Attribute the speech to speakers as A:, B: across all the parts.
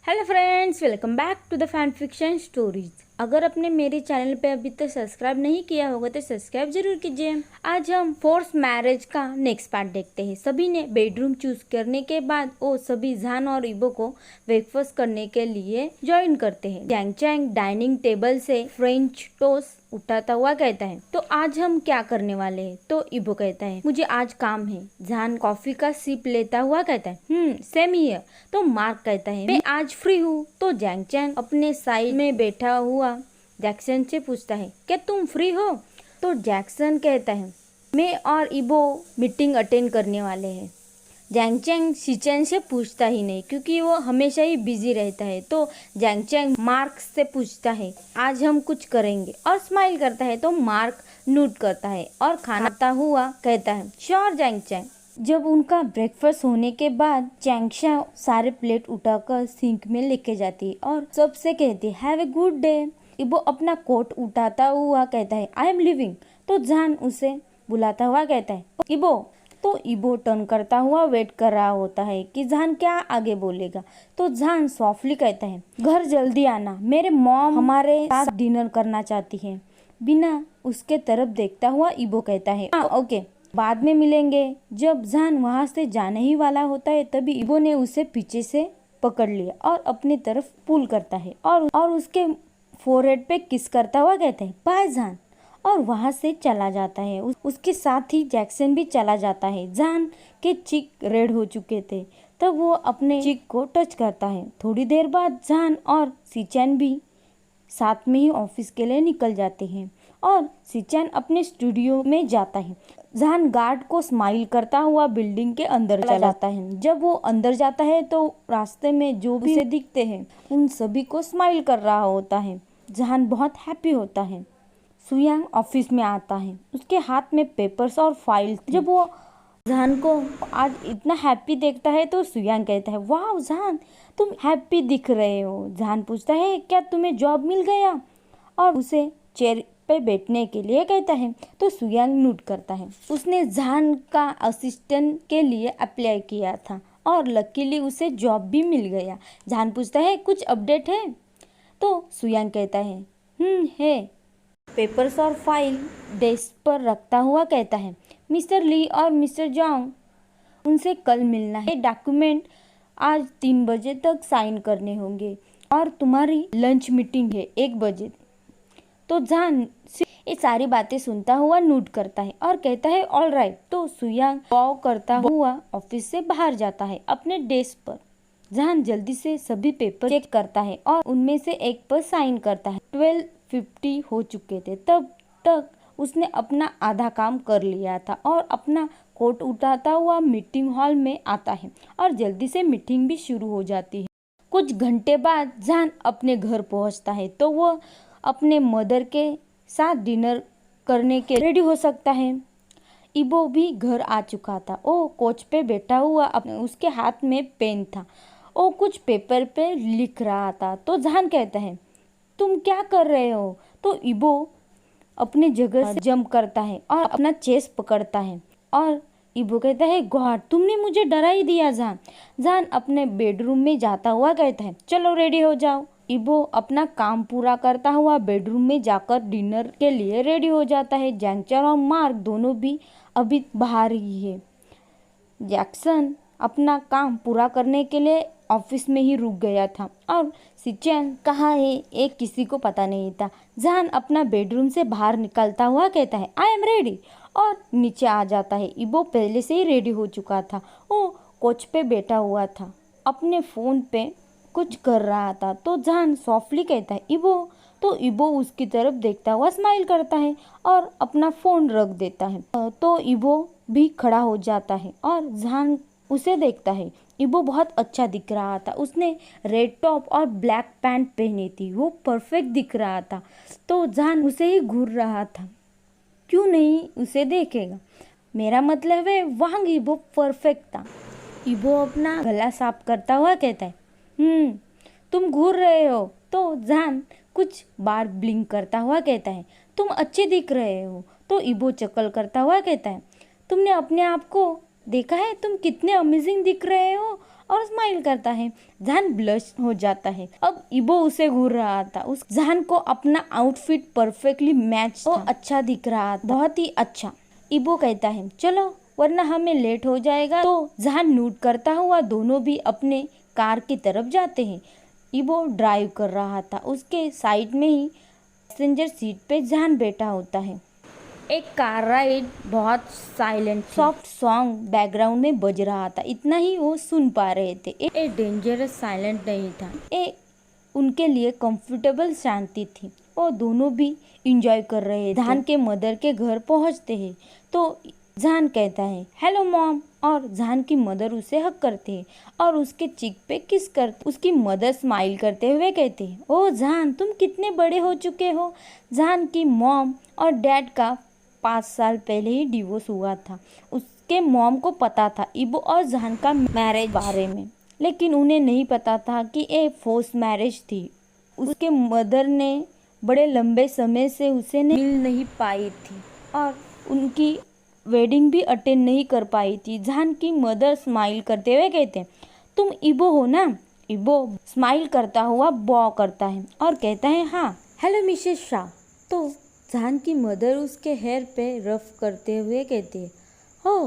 A: Hello friends, welcome back to the fan fiction stories. अगर आपने मेरे चैनल पे अभी तक सब्सक्राइब नहीं किया होगा तो सब्सक्राइब जरूर कीजिए। आज हम फोर्स मैरिज का नेक्स्ट पार्ट देखते हैं। सभी ने बेडरूम चूज करने के बाद वो सभी जान और इबो को ब्रेकफास्ट करने के लिए ज्वाइन करते हैं। जैंग चैंग डाइनिंग टेबल से फ्रेंच टोस्ट उठाता हुआ कहता है, तो आज हम क्या करने वाले हैं? तो इबो कहता है, मुझे आज काम है। जान कॉफी का सिप लेता हुआ कहता है, सेम ही है। तो मार्क कहता है, मैं आज फ्री हूँ। तो जैंग चैंग अपने साइड में बैठा हुआ जैक्सन से पूछता है, क्या तुम फ्री हो? तो जैक्सन कहता है, मैं और इबो मीटिंग अटेंड करने वाले हैं। जैंग चैंग शिचेन से पूछता ही नहीं क्योंकि वो हमेशा ही बिजी रहता है। तो जैंग चैंग मार्क से पूछता है, आज हम कुछ करेंगे? और स्माइल करता है। तो मार्क नोट करता है और खाना हुआ कहता है, श्योर जैंग चैंग। जब उनका ब्रेकफास्ट होने के बाद चैंगशा सारे प्लेट उठाकर सिंक में लेके जाती है और सबसे कहती है, हैव ए गुड डे। इबो अपना कोट उठाता हुआ कहता है, आई एम लिविंग। तो जान उसे बुलाता हुआ कहता है, इबो। तो इबो टर्न करता हुआ वेट कर रहा होता है कि जान क्या आगे बोलेगा। तो जान सॉफ्टली कहता है, घर जल्दी आना, मेरे मॉम हमारे साथ डिनर करना चाहती है। बिना उसके तरफ देखता हुआ इबो कहता है, ओके, बाद में मिलेंगे। जब जान वहां से जाने ही वाला होता है तभी इबो ने उसे पीछे से पकड़ लिया और अपनी तरफ पुल करता है और उसके फोरहेड पे किस करता हुआ कहते हैं, बाय जान, और वहां से चला जाता है। उसके साथ ही जैक्सन भी चला जाता है। जान के चीक रेड हो चुके थे तब वो अपने चीक को टच करता है। थोड़ी देर बाद जान और सिचैन भी साथ में ही ऑफिस के लिए निकल जाते हैं और सिचैन अपने स्टूडियो में जाता है। जान गार्ड को स्माइल करता हुआ बिल्डिंग के अंदर चला जाता है। जब वो अंदर जाता है तो रास्ते में जो भी उसे दिखते हैं उन सभी को स्माइल कर रहा होता है। जान बहुत हैप्पी होता है। सुयांग ऑफिस में आता है, उसके हाथ में पेपर्स और फाइल। जब वो जान को आज इतना हैप्पी देखता है तो सुयांग कहता है, वाह जान, तुम हैप्पी दिख रहे हो। जान पूछता है, क्या तुम्हें जॉब मिल गया? और उसे चेयर पे बैठने के लिए कहता है। तो सुयांग नोट करता है, उसने जान का असिस्टेंट के लिए अप्लाई किया था और लकीली उसे जॉब भी मिल गया। जान पूछता है, कुछ अपडेट है? तो सुयांग कहता है, है। पेपर्स और फाइल डेस्क पर रखता हुआ कहता है, मिस्टर ली और मिस्टर जोंग उनसे कल मिलना है। डॉक्यूमेंट आज 3 बजे तक साइन करने होंगे और तुम्हारी लंच मीटिंग है 1 बजे। तो जान ये सारी बातें सुनता हुआ नोट करता है और कहता है, ऑल राइट। तो सुयांग बॉव करता हुआ ऑफिस से बाहर जाता है अपने डेस्क पर। जान जल्दी से सभी पेपर चेक करता है और उनमें से एक पर साइन करता है। 12:50 हो चुके थे तब तक उसने अपना आधा काम कर लिया था और अपना कोट उठाता हुआ मीटिंग हॉल में आता है और जल्दी से मीटिंग भी शुरू हो जाती है। कुछ घंटे बाद जान अपने घर पहुंचता है तो वो अपने मदर के साथ डिनर करने के रेडी हो सकता है। इबो भी घर आ चुका था। वो कोच पे बैठा हुआ उसके हाथ में पेन था। वो कुछ पेपर पे लिख रहा था। तो जान कहता है, तुम क्या कर रहे हो? तो इबो अपने जगह से जंप करता है और अपना चेस्ट पकड़ता है और इबो कहता है, गॉड, तुमने मुझे डरा ही दिया। जान अपने बेडरूम में जाता हुआ कहता है, चलो रेडी हो जाओ। इबो अपना काम पूरा करता हुआ बेडरूम में जाकर डिनर के लिए रेडी हो जाता है। जैंगचर और मार्क दोनों भी अभी बाहर ही है। जैक्सन अपना काम पूरा करने के लिए ऑफिस में ही रुक गया था और सिचैन कहाँ है ये किसी को पता नहीं था। जान अपना बेडरूम से बाहर निकलता हुआ कहता है, आई एम रेडी, और नीचे आ जाता है। इबो पहले से ही रेडी हो चुका था। वो कोच पे बैठा हुआ था, अपने फोन पे कुछ कर रहा था। तो जान सॉफ्टली कहता है, इबो। तो इबो उसकी तरफ देखता हुआ स्माइल करता है और अपना फोन रख देता है। तो इबो भी खड़ा हो जाता है और जान उसे देखता है। इबो बहुत अच्छा दिख रहा था। उसने रेड टॉप और ब्लैक पैंट पहनी थी। वो परफेक्ट दिख रहा था। तो जान उसे ही घूर रहा था, क्यों नहीं उसे देखेगा? मेरा मतलब है वहाँ इबो परफेक्ट था। इबो अपना गला साफ करता हुआ कहता है, तुम घूर रहे हो? तो जान कुछ बार ब्लिंक करता हुआ कहता है, तुम अच्छे दिख रहे हो। तो इबो चकल करता हुआ कहता है, तुमने अपने आप को देखा है? तुम कितने अमेजिंग दिख रहे हो और स्माइल करता है। जहान ब्लश हो जाता है। अब इबो उसे घूर रहा था। उस जहान को अपना आउटफिट परफेक्टली मैच था। अच्छा दिख रहा था, बहुत ही अच्छा। इबो कहता है चलो वरना हमें लेट हो जाएगा। तो जहान नोट करता हुआ दोनों भी अपने कार की तरफ जाते हैं। इबो ड्राइव कर रहा था। उसके साइड में ही पैसेंजर सीट पे जहान बैठा होता है। एक कार राइड बहुत साइलेंट सॉफ्ट सॉन्ग बैकग्राउंड में बज रहा था। इतना ही वो सुन पा रहे थे। एक डेंजरस साइलेंट नहीं था। उनके लिए कंफर्टेबल शांति थी। और दोनों भी इंजॉय कर रहे थे। जहान के मदर के घर पहुंचते हैं तो जहान कहता है हेलो मॉम, और जहान की मदर उसे हक करते हैं और उसके चिक पे किस करते। उसकी मदर स्माइल करते हुए कहते हैं ओ जहान तुम कितने बड़े हो चुके हो। जहान की मॉम और डैड का 5 साल पहले ही डिवोर्स हुआ था। उसके मॉम को पता था इबो और जहान का मैरिज बारे में, लेकिन उन्हें नहीं पता था कि ये फोर्स मैरिज थी। उसके मदर ने बड़े लंबे समय से उसे मिल नहीं पाई थी और उनकी वेडिंग भी अटेंड नहीं कर पाई थी। जहान की मदर स्माइल करते हुए कहते हैं तुम इबो हो ना। इबो स्माइल करता हुआ बॉ करता है और कहता है हाँ हेलो मिसेस शाह। तो जहान की मदर उसके हेयर पे रफ करते हुए कहती है हो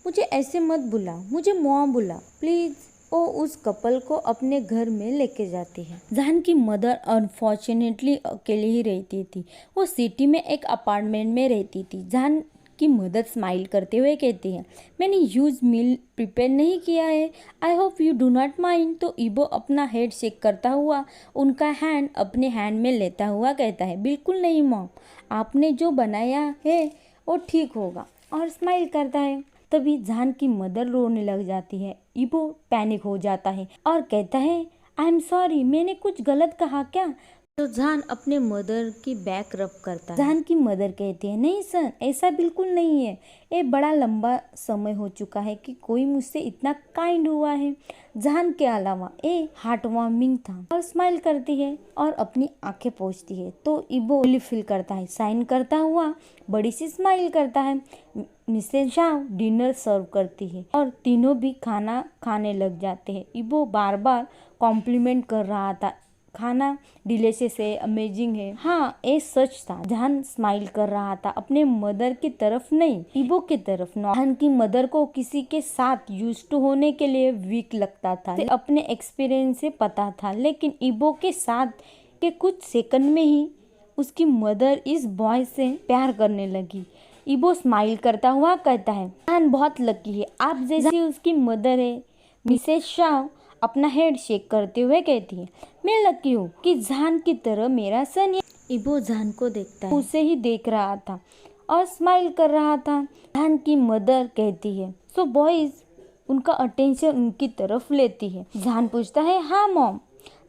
A: मुझे ऐसे मत बुला, मुझे मॉम बुला प्लीज। वो उस कपल को अपने घर में लेके जाती है। जहान की मदर अनफॉर्चुनेटली अकेले ही रहती थी। वो सिटी में एक अपार्टमेंट में रहती थी। जहान की मदर स्माइल करते हुए कहती है मैंने यूज मील प्रिपेयर नहीं किया है, I hope you do not mind. तो इबो अपना हेड शेक करता हुआ उनका हैंड अपने हैंड में लेता हुआ कहता है बिल्कुल नहीं मॉम, आपने जो बनाया है वो ठीक होगा, और स्माइल करता है। तभी जहान की मदर रोने लग जाती है। इबो पैनिक हो जाता है और कहता है आई एम सॉरी, मैंने कुछ गलत कहा क्या। तो जहान अपने मदर की बैक रब करता है। जहान की मदर कहती है नहीं सर ऐसा बिल्कुल नहीं है, ये बड़ा लंबा समय हो चुका है कि कोई मुझसे इतना काइंड हुआ है। जहान के अलावा ये हार्ट वार्मिंग था, और स्माइल करती है और अपनी आंखें पोंछती है। तो इबो फील करता है, साइन करता हुआ बड़ी सी स्माइल करता है। मिसेस शाह डिनर सर्व करती है और तीनों भी खाना खाने लग जाते हैं। इबो बार बार कॉम्प्लीमेंट कर रहा था, खाना डिलीशियस है, अमेजिंग है। हाँ ये सच था। जहान स्माइल कर रहा था अपने मदर की तरफ नहीं, इबो की तरफ। जहान की मदर को किसी के साथ यूज्ड टू होने के लिए वीक लगता था, अपने एक्सपीरियंस से पता था। लेकिन इबो के साथ के कुछ सेकंड में ही उसकी मदर इस बॉय से प्यार करने लगी। इबो स्माइल करता हुआ कहता है जहान बहुत लकी है, आप जैसी उसकी मदर है। मिसेस शाह अपना हेड शेक करते हुए कहती है मैं लकी हूँ कि जहान की तरह मेरा सन है। इबो जहान को देखता है, उसे ही देख रहा था और स्माइल कर रहा था। जहान की मदर कहती है सो बॉयज, उनका अटेंशन उनकी तरफ लेती है। जहान पूछता है हाँ मॉम।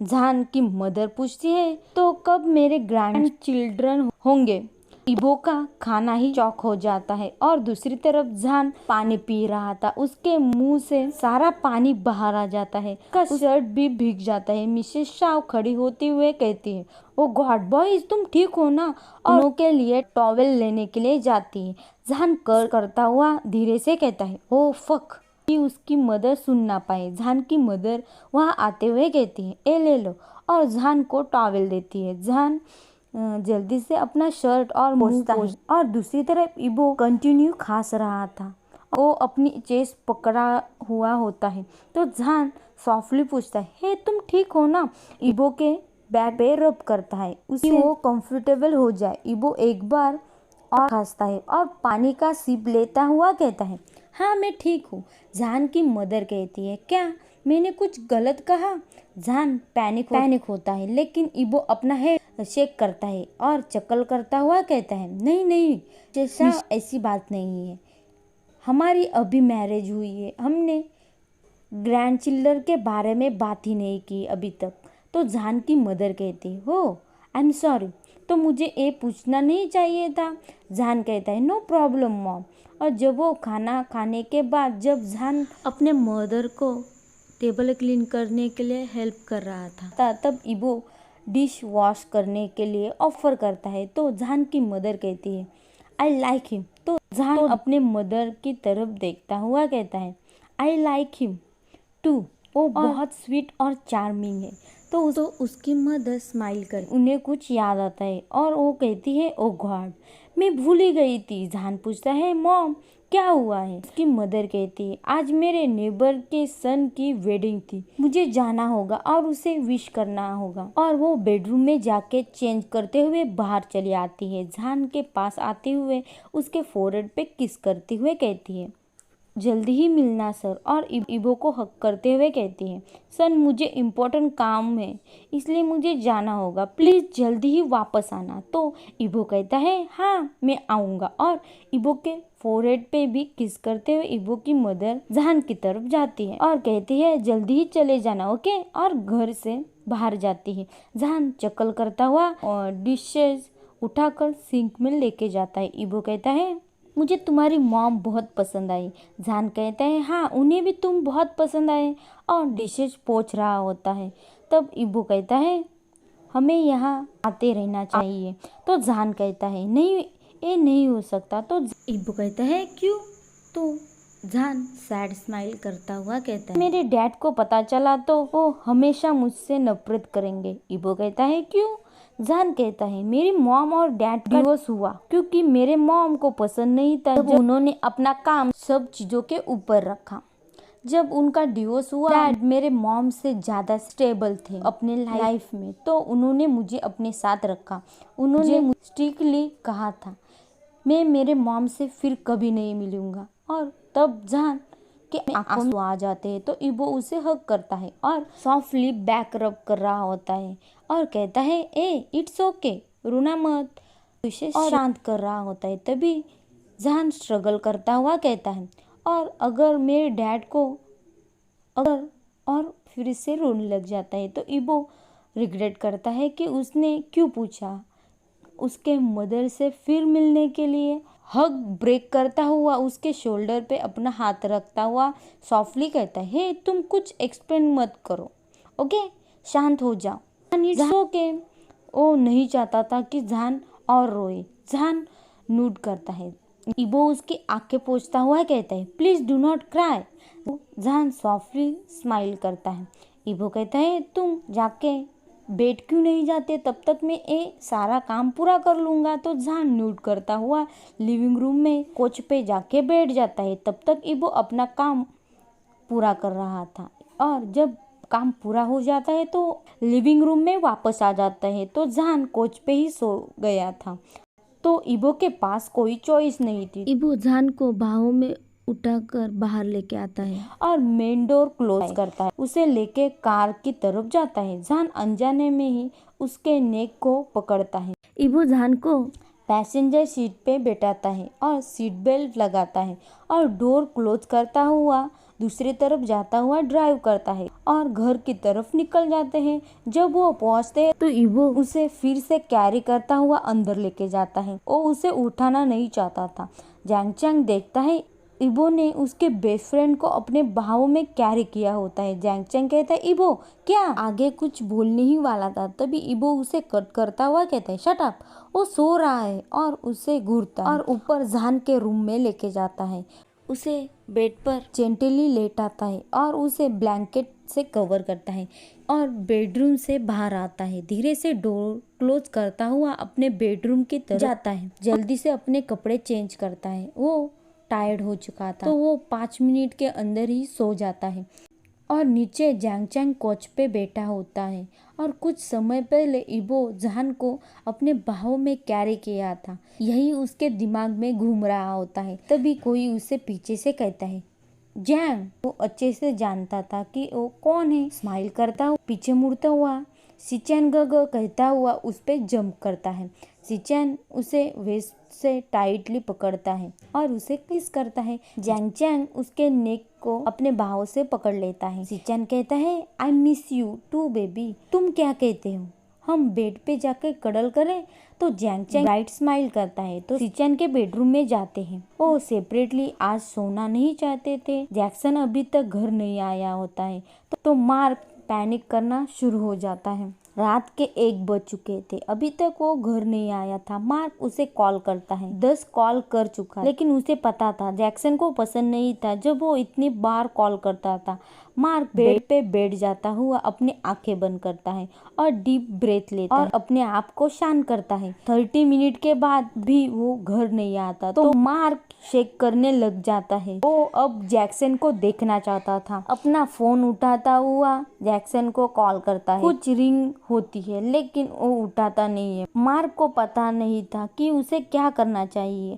A: जहान की मदर पूछती है तो कब मेरे ग्रैंड चिल्ड्रन होंगे। इबो का खाना ही चौक हो जाता है। और दूसरी तरफ जहान पानी पी रहा था, उसके मुंह से सारा पानी बाहर आ जाता है, उसका शर्ट भी भीग जाता है। मिसेस शाह खड़ी होते हुए कहती है ओ गॉड बॉयज तुम ठीक हो ना, और उनके लिए टॉवेल लेने के लिए जाती है। जहान करता हुआ धीरे से कहता है ओ फक, कि उसकी मदर सुन ना पाए। जहान की मदर वहाँ आते हुए कहती है ए ले लो, और जहान को टॉवेल देती है। जहान जल्दी से अपना शर्ट और मुंह और दूसरी तरफ इबो कंटिन्यू खास रहा था। वो अपनी चेस्ट पकड़ा हुआ होता है। तो जहान सॉफ्टली पूछता है हे तुम ठीक हो ना। इबो के बैक पे रब करता है उसे वो कंफर्टेबल हो जाए। इबो एक बार और खांसता है और पानी का सिप लेता हुआ कहता है हाँ मैं ठीक हूँ। जहान की मदर कहती है क्या मैंने कुछ गलत कहा। जहान पैनिक होता है, लेकिन इबो अपना हेड शेक करता है और चकल करता हुआ कहता है नहीं नहीं जैसा ऐसी बात नहीं है, हमारी अभी मैरिज हुई है, हमने ग्रैंड चिल्ड्रन के बारे में बात ही नहीं की अभी तक। तो जहान की मदर कहती है हो आई एम सॉरी, तो मुझे ये पूछना नहीं चाहिए था। जहान कहता है नो प्रॉब्लम मॉम। और जब वो खाना खाने के बाद जब जहान अपने मदर को टेबल क्लीन करने के लिए हेल्प कर रहा था, तब इबो डिश वॉश करने के लिए ऑफर करता है। तो जहान की मदर कहती है आई लाइक हिम। तो जहान अपने मदर की तरफ देखता हुआ कहता है आई लाइक हिम टू। वो बहुत स्वीट और चार्मिंग है। तो उसकी मदर स्माइल कर उन्हें कुछ याद आता है और वो कहती है ओ गॉड मैं भूल ही गई थी। जहान पूछता है मॉम क्या हुआ है। उसकी मदर कहती है आज मेरे नेबर के सन की वेडिंग थी, मुझे जाना होगा और उसे विश करना होगा। और वो बेडरूम में जाके चेंज करते हुए बाहर चली आती है। जहान के पास आते हुए उसके फोरहेड पे किस करते हुए कहती है जल्दी ही मिलना सर। और इबो को हक करते हुए कहती है सन मुझे इम्पोर्टेंट काम है इसलिए मुझे जाना होगा, प्लीज जल्दी ही वापस आना। तो इबो कहता है हाँ मैं आऊँगा। और इबो के फोरहेड पे भी किस करते हुए इबो की मदर जहान की तरफ जाती है और कहती है जल्दी ही चले जाना ओके। और घर से बाहर जाती है। जहान चक्कर करता हुआ और डिशेज उठाकर सिंक में लेके जाता है। इबो कहता है मुझे तुम्हारी मॉम बहुत पसंद आई। जहान कहता है हाँ उन्हें भी तुम बहुत पसंद आए। और डिशेज पोंछ रहा होता है। तब इबो कहता है हमें यहाँ आते रहना चाहिए। तो जहान कहता है नहीं ये नहीं हो सकता। तो इबो कहता है क्यों। तो जहान सैड स्माइल करता हुआ कहता है मेरे डैड को पता चला तो वो हमेशा मुझसे नफरत करेंगे। इबो कहता है क्यों। जहान कहता है मेरी मॉम और डैड का डिवोर्स हुआ क्योंकि मेरे मॉम को पसंद नहीं था जब उन्होंने अपना काम सब चीजों के ऊपर रखा। जब उनका डिवोर्स हुआ डैड मेरे मॉम से ज्यादा स्टेबल थे अपने लाइफ में, तो उन्होंने मुझे अपने साथ रखा। उन्होंने स्ट्रिक्टली कहा था मैं मेरे मॉम से फिर कभी नहीं मिलूंगा। और तब जहान के आंसू आ जाते हैं। तो इबो उसे हग करता है और सॉफ्टली बैक रब कर रहा होता है और कहता है ए इट्स ओके रोना मत, उसे शांत कर रहा होता है। तभी जहान स्ट्रगल करता हुआ कहता है और अगर मेरे डैड को अगर और फिर से रोने लग जाता है। तो इबो रिग्रेट करता है कि उसने क्यों पूछा उसके मदर से फिर मिलने के लिए। हग ब्रेक करता हुआ उसके शोल्डर पे अपना हाथ रखता हुआ सॉफ्टली कहता है हे तुम कुछ एक्सप्लेन मत करो ओके शांत हो जाओ। It's okay. वो नहीं चाहता था कि जहान और रोए। जहान नूड करता है। इबो उसकी आंखें पोंछता हुआ कहता है प्लीज डू नॉट क्राई। जहान सॉफ्टली स्माइल करता है। इबो कहता है तुम जाके बेड क्यों नहीं जाते, तब तक मैं ये सारा काम पूरा कर लूँगा। तो जहान न्यूड करता हुआ लिविंग रूम में कोच पे जाके बैठ जाता है। तब तक इबो अपना काम पूरा कर रहा था और जब काम पूरा हो जाता है तो लिविंग रूम में वापस आ जाता है। तो जहान कोच पे ही सो गया था। तो इबो के पास कोई चॉइस नहीं थी। इबो जहान को बाहों में उठाकर बाहर लेके आता है और मेन डोर क्लोज करता है। उसे लेके कार की तरफ जाता है। जहान अनजाने में ही उसके नेक को पकड़ता है। इबो जहान को पैसेंजर सीट पे बैठाता है और सीट बेल्ट लगाता है और डोर क्लोज करता हुआ दूसरी तरफ जाता हुआ ड्राइव करता है और घर की तरफ निकल जाते हैं। जब वो पहुंचते हैं तो इबो उसे फिर से कैरी करता हुआ अंदर लेके जाता है। वो उसे उठाना नहीं चाहता था। जैंग चैंग देखता है इबो ने उसके बेस्ट फ्रेंड को अपने बाहों में कैरी किया होता है। जैंग चैंग कहता है इबो क्या, आगे कुछ बोलने ही वाला था तभी इबो उसे कट करता हुआ कहता है शट अप। वो सो रहा है और उसे घूरता है और ऊपर जहान के रूम में लेके जाता है। उसे बेड पर जेंटली लेटाता है और उसे ब्लैंकेट से कवर करता है और बेडरूम से बाहर आता है। धीरे से डोर क्लोज करता हुआ अपने बेडरूम की तरफ जाता है। जल्दी से अपने कपड़े चेंज करता है। वो टायर्ड हो चुका था तो वो 5 मिनट के अंदर ही सो जाता है और नीचे जैंग चैंग कोच पे बैठा होता है। और कुछ समय पहले इबो जहान को अपने बाहों में कैरी किया था, यही उसके दिमाग में घूम रहा होता है। तभी कोई उसे पीछे से कहता है जैंग। वो अच्छे से जानता था कि वो कौन है। स्माइल करता हुआ पीछे मुड़ता हुआ सिचैन गग कहता हुआ उस पे जंप करता है। सिचैन उसे वेस्ट से टाइटली पकड़ता है और उसे किस करता है। जैंग चैंग उसके नेक को अपने बाहों से पकड़ लेता है। सिचैन कहता है I miss you too baby. तुम क्या कहते हो हम बेड पे जाकर कडल करें। तो जैंग चैंग ब्राइट स्माइल करता है। तो सिचैन के बेडरूम में जाते हैं। वो सेपरेटली आज सोना नहीं चाहते थे। जैक्सन अभी तक घर नहीं आया होता है तो मार्क पैनिक करना शुरू हो जाता है। रात के 1 बज चुके थे, अभी तक वो घर नहीं आया था। मार्क उसे कॉल करता है, 10 कॉल कर चुका, लेकिन उसे पता था जैक्सन को पसंद नहीं था जब वो इतनी बार कॉल करता था। मार्क बेड पे बैठ जाता हुआ अपनी आंखें बंद करता है और डीप ब्रेथ लेता है और अपने आप को शांत करता है। 30 मिनट के बाद भी वो घर नहीं आता तो मार्क शेक करने लग जाता है। वो अब जैक्सन को देखना चाहता था। अपना फोन उठाता हुआ जैक्सन को कॉल करता है। कुछ रिंग होती है लेकिन वो उठाता नहीं है। मार्क को पता नहीं था कि उसे क्या करना चाहिए।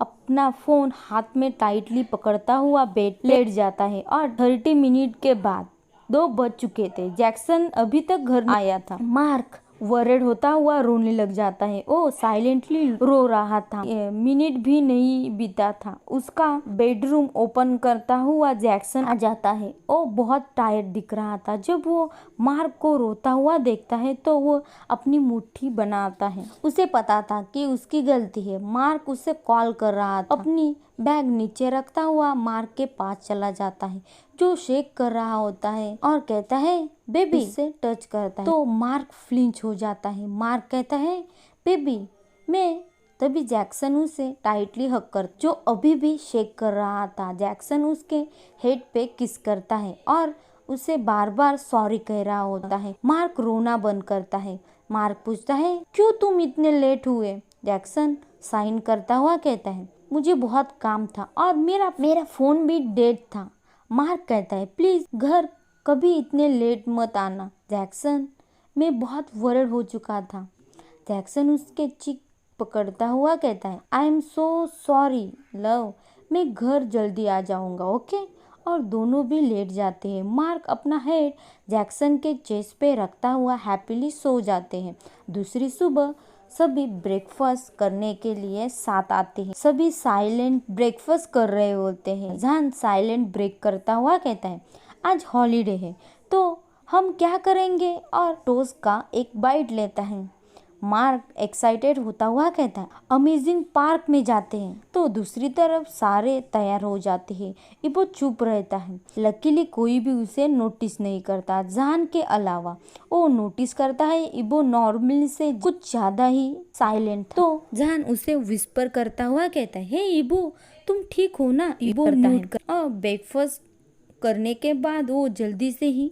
A: अपना फोन हाथ में टाइटली पकड़ता हुआ बेड लेट जाता है और 30 मिनट के बाद 2 बज चुके थे। जैक्सन अभी तक घर नहीं आया था। मार्क वरिड होता हुआ रोने लग जाता है। वो साइलेंटली रो रहा था। मिनट भी नहीं बीता था, उसका बेडरूम ओपन करता हुआ जैक्सन आ जाता है। वो बहुत टायर्ड दिख रहा था। जब वो मार्क को रोता हुआ देखता है तो वो अपनी मुट्ठी बनाता है। उसे पता था कि उसकी गलती है। मार्क उसे कॉल कर रहा था। अपनी बैग नीचे रखता हुआ मार्क के पास चला जाता है जो शेक कर रहा होता है और कहता है बेबी, से टच करता है तो मार्क फ्लिंच हो जाता है। मार्क कहता है बेबी मैं, तभी जैक्सन उसे टाइटली हग कर जो अभी भी शेक कर रहा था। जैक्सन उसके हेड पे किस करता है और उसे बार बार सॉरी कह रहा होता है। मार्क रोना बंद करता है। मार्क पूछता है क्यों तुम इतने लेट हुए? जैक्सन साइन करता हुआ कहता है मुझे बहुत काम था और मेरा फोन भी डेड था। मार्क कहता है प्लीज घर कभी इतने लेट मत आना। जैक्सन मैं बहुत वरिड हो चुका था। जैक्सन उसके चीक पकड़ता हुआ कहता है I am so sorry love, मैं घर जल्दी आ जाऊंगा ओके। और दोनों भी लेट जाते हैं। मार्क अपना हेड जैक्सन के चेस्ट पे रखता हुआ हैप्पीली सो जाते हैं। दूसरी सुबह सभी ब्रेकफास्ट करने के लिए साथ आते हैं। सभी साइलेंट ब्रेकफास्ट कर रहे होते हैं। जान साइलेंट ब्रेक करता हुआ कहता है आज हॉलीडे है तो हम क्या करेंगे, और टोस्ट का एक बाइट लेता है। मार्क एक्साइटेड होता हुआ कहता है अमेजिंग पार्क में जाते हैं। तो दूसरी तरफ सारे तैयार हो जाते हैं। इबो चुप रहता है। लकीली कोई भी उसे नोटिस नहीं करता जान के अलावा। वो नोटिस करता है इबो नॉर्मली से कुछ ज्यादा ही साइलेंट। तो जान उसे विस्पर करता हुआ कहता है हे इबो तुम ठीक हो ना? इबो नोट और ब्रेकफास्ट करने के बाद वो जल्दी से ही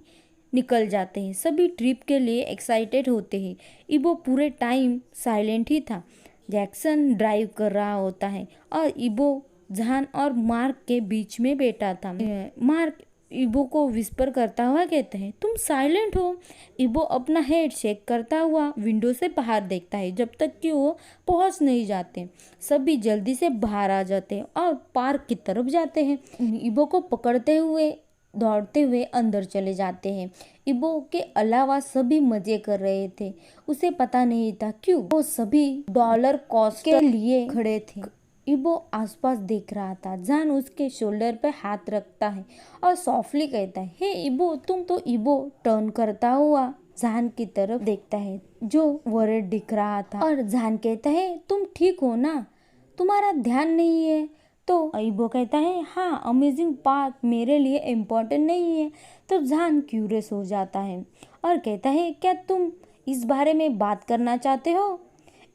A: निकल जाते हैं। सभी ट्रिप के लिए एक्साइटेड होते हैं। इबो पूरे टाइम साइलेंट ही था। जैक्सन ड्राइव कर रहा होता है और इबो जान और मार्क के बीच में बैठा था। मार्क इबो को विस्पर करता हुआ कहता है तुम साइलेंट हो। इबो अपना हेड शेक करता हुआ विंडो से बाहर देखता है जब तक कि वो पहुंच नहीं जाते। सभी जल्दी से बाहर आ जाते हैं और पार्क की तरफ जाते हैं। इबो को पकड़ते हुए दौड़ते हुए अंदर चले जाते हैं। इबो के अलावा सभी मजे कर रहे थे। उसे पता नहीं था क्यों वो सभी डॉलर कॉस्ट के लिए खड़े थे। इबो आसपास देख रहा था। जान उसके शोल्डर पे हाथ रखता है और सॉफ्टली कहता है हे इबो तुम। तो इबो टर्न करता हुआ जान की तरफ देखता है जो वरिड दिख रहा था और जान कहता है तुम ठीक हो ना, तुम्हारा ध्यान नहीं है? तो इबो कहता है हाँ अमेजिंग पार्क मेरे लिए इम्पोर्टेंट नहीं है। तो जान क्यूरियस हो जाता है और कहता है क्या तुम इस बारे में बात करना चाहते हो?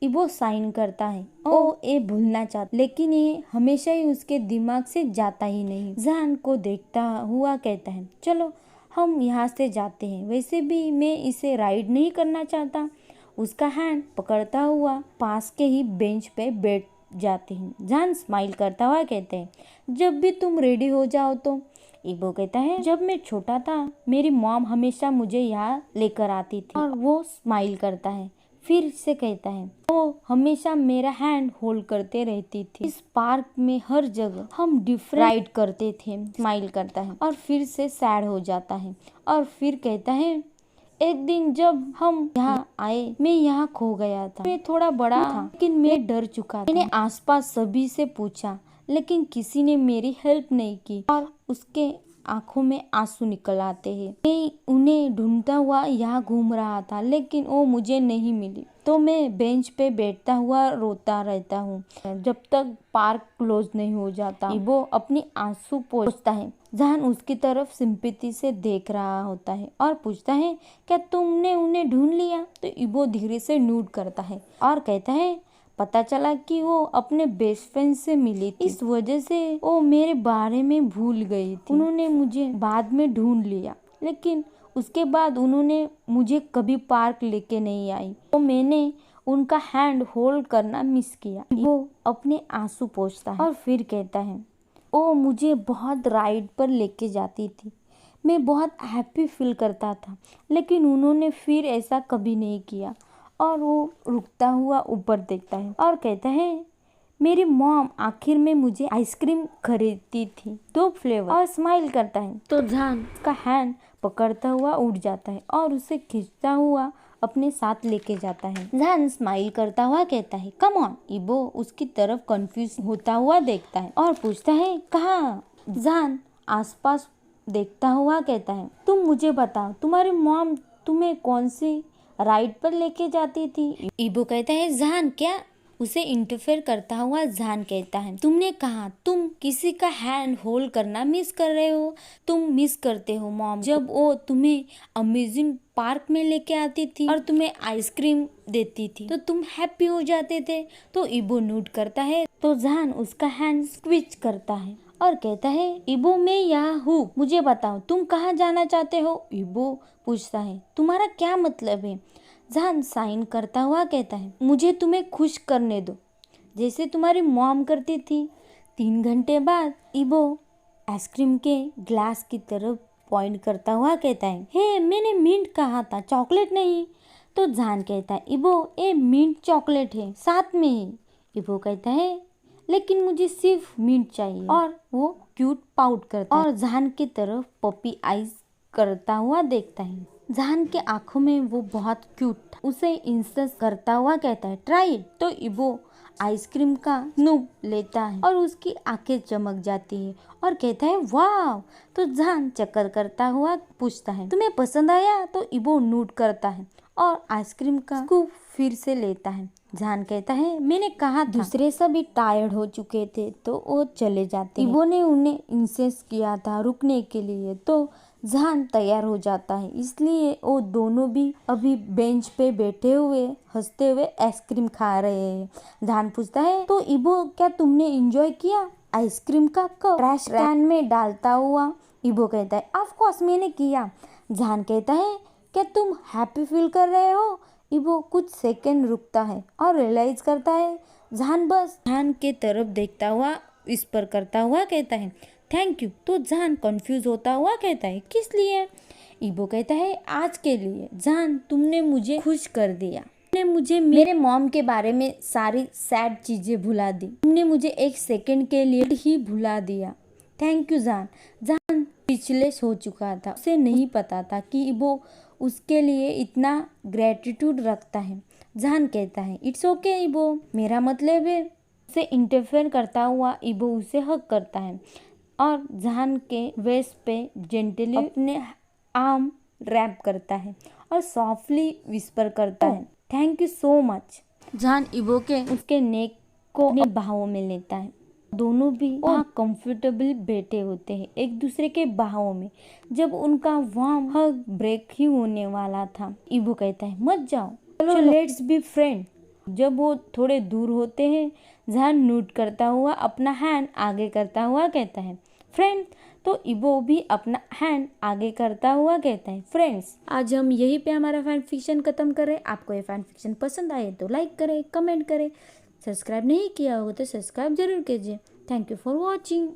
A: इबो साइन करता है ओ ये भूलना चाहता, लेकिन ये हमेशा ही उसके दिमाग से जाता ही नहीं। जान को देखता हुआ कहता है चलो हम यहाँ से जाते हैं, वैसे भी मैं इसे राइड नहीं करना चाहता। उसका हैंड पकड़ता हुआ पास के ही बेंच पे बैठ जाते हैं। जान स्माइल करता हुआ कहते हैं जब भी तुम रेडी हो जाओ तो। इबो कहता है जब मैं छोटा था मेरी मॉम हमेशा मुझे यहाँ लेकर आती थी। और वो स्माइल करता है फिर से कहता है वो हमेशा मेरा हैंड होल्ड करते रहती थी। इस पार्क में हर जगह हम डिफरेंट राइड करते थे। स्माइल करता है और फिर से सैड हो जाता है और फिर कहता है एक दिन जब हम यहाँ आए मैं यहाँ खो गया था। मैं थोड़ा बड़ा था लेकिन मैं डर चुका था। मैंने आसपास सभी से पूछा लेकिन किसी ने मेरी हेल्प नहीं की और उसके आंखों में आंसू निकल आते हैं। मैं उन्हें ढूंढता हुआ यहाँ घूम रहा था, लेकिन वो मुझे नहीं मिली, तो मैं बेंच पे बैठता हुआ रोता रहता हूँ जब तक पार्क क्लोज नहीं हो जाता। इबो अपनी आंसू पोंछता है। जहान उसकी तरफ सिंपैथी से देख रहा होता है और पूछता है, क्या तुमने उन्हें ढूंढ लिया? तो इबो धीरे से नोट करता है और कहता है, पता चला कि वो अपने बेस्ट फ्रेंड से मिली थी, इस वजह से वो मेरे बारे में भूल गई थी। उन्होंने मुझे बाद में ढूंढ लिया, लेकिन उसके बाद उन्होंने मुझे कभी पार्क लेके नहीं आई, तो मैंने उनका हैंड होल्ड करना मिस किया। वो अपने आंसू पोंछता है और फिर कहता है, वो मुझे बहुत राइड पर लेके जाती थी, मैं बहुत हैप्पी फील करता था, लेकिन उन्होंने फिर ऐसा कभी नहीं किया। और वो रुकता हुआ ऊपर देखता है और कहता है, मेरी मॉम आखिर में मुझे आइसक्रीम खरीदती थी, 2 फ्लेवर, और स्माइल करता है। तो जान उसका हैंड पकड़ता हुआ उठ जाता है और उसे खींचता हुआ अपने साथ लेके जाता है। जान स्माइल करता हुआ कहता है, कम ऑन। इबो उसकी तरफ कंफ्यूज होता हुआ देखता है और पूछता है, कहाँ? जान आसपास देखता हुआ कहता है, तुम मुझे बताओ, तुम्हारी मॉम तुम्हें कौन सी राइड पर लेके जाती थी? इबो कहता है, जान क्या? उसे इंटरफेयर करता हुआ जान कहता है, तुमने कहा तुम किसी का हैंड होल्ड करना मिस कर रहे हो। तुम मिस करते हो मॉम जब वो तुम्हें अम्यूजमेंट पार्क में लेके आती थी और तुम्हें आइसक्रीम देती थी, तो तुम हैप्पी हो जाते थे। तो इबो नोट करता है, तो जान उसका हैंड स्क्विच करता है और कहता है, इबो मैं यहाँ हूँ, मुझे बताओ तुम कहाँ जाना चाहते हो? इबो पूछता है, तुम्हारा क्या मतलब है? जान साइन करता हुआ कहता है, मुझे तुम्हें खुश करने दो, जैसे तुम्हारी मॉम करती थी। 3 घंटे बाद इबो आइसक्रीम के ग्लास की तरफ पॉइंट करता हुआ कहता है, हे मैंने मिंट कहा था, चॉकलेट नहीं। तो जान कहता है, इबो ये मिंट चॉकलेट है, साथ में ही। इबो कहता है, लेकिन मुझे सिर्फ मिंट चाहिए। और वो क्यूट पाउट करता है और जान की तरफ पपी आइज करता हुआ देखता है। जान के आंखों में वो बहुत क्यूट था। उसे इंसल्ट करता हुआ कहता है, ट्राई इट। तो इबो आइसक्रीम का स्नूप लेता है और उसकी आंखें चमक जाती है और कहता है, वाह। तो जान चक्कर करता हुआ पूछता है, तुम्हें पसंद आया? तो इबो नोट करता है और आइसक्रीम का स्कूप फिर से लेता है। जान कहता है, मैंने कहा था। दूसरे सभी टायर्ड हो चुके थे तो वो चले जाते हैं। इबो ने उन्हें इंसिस्ट किया था रुकने के लिए, तो जान तैयार हो जाता है, इसलिए वो दोनों भी अभी बेंच पे बैठे हुए हंसते हुए आइसक्रीम खा रहे हैं। जान पूछता है, तो इबो क्या तुमने एंजॉय किया? आइसक्रीम का कप ट्रैश कैन में डालता हुआ इबो कहता है, ऑफ कोर्स मैंने किया। जान कहता है, क्या तुम हैप्पी फील कर रहे हो? इबो कुछ सेकंड रुकता है और रियलाइज करता है जान बस जान के तरफ देखता हुआ विस्पर करता हुआ कहता है, थैंक यू। तो जान कंफ्यूज होता हुआ कहता है, किस लिए? इबो कहता है, आज के लिए। जान तुमने मुझे खुश कर दिया, तुमने मुझे मेरे मॉम के बारे में सारी सैड चीजें भुला दी, तुमने मुझे 1 सेकंड के लिए ही भुला दिया। थैंक यू जान। जान स्पीचलेस हो चुका था, उसे नहीं पता था कि इबो उसके लिए इतना ग्रेटिट्यूड रखता है। जान कहता है, इट्स ओके इबो, मेरा मतलब है। उसे इंटरफेयर करता हुआ इबो उसे हग करता है और जान के वेस्ट पे जेंटली अपने आर्म रैप करता है और सॉफ्टली विस्पर करता है, थैंक यू सो मच। जान इबो के उसके नेक को अपने बाहों में लेता है। दोनों भी वहाँ कंफर्टेबल बैठे होते हैं एक दूसरे के बाहों में। जब उनका वार्म हग ब्रेक ही होने वाला था, इबो कहता है, मत जाओ, चलो लेट्स बी फ्रेंड। जब वो थोड़े दूर होते हैं, जान नोट करता हुआ अपना हैंड आगे करता हुआ कहता है, फ्रेंड। तो इबो भी अपना हैंड आगे करता हुआ कहता है, फ्रेंड्स। आज हम यहीं पे हमारा फैन फिक्शन खत्म करें। आपको ये फैन फिक्शन पसंद आए तो लाइक करें, कमेंट करें, सब्सक्राइब नहीं किया होगा तो सब्सक्राइब जरूर कीजिए। Thank you for watching.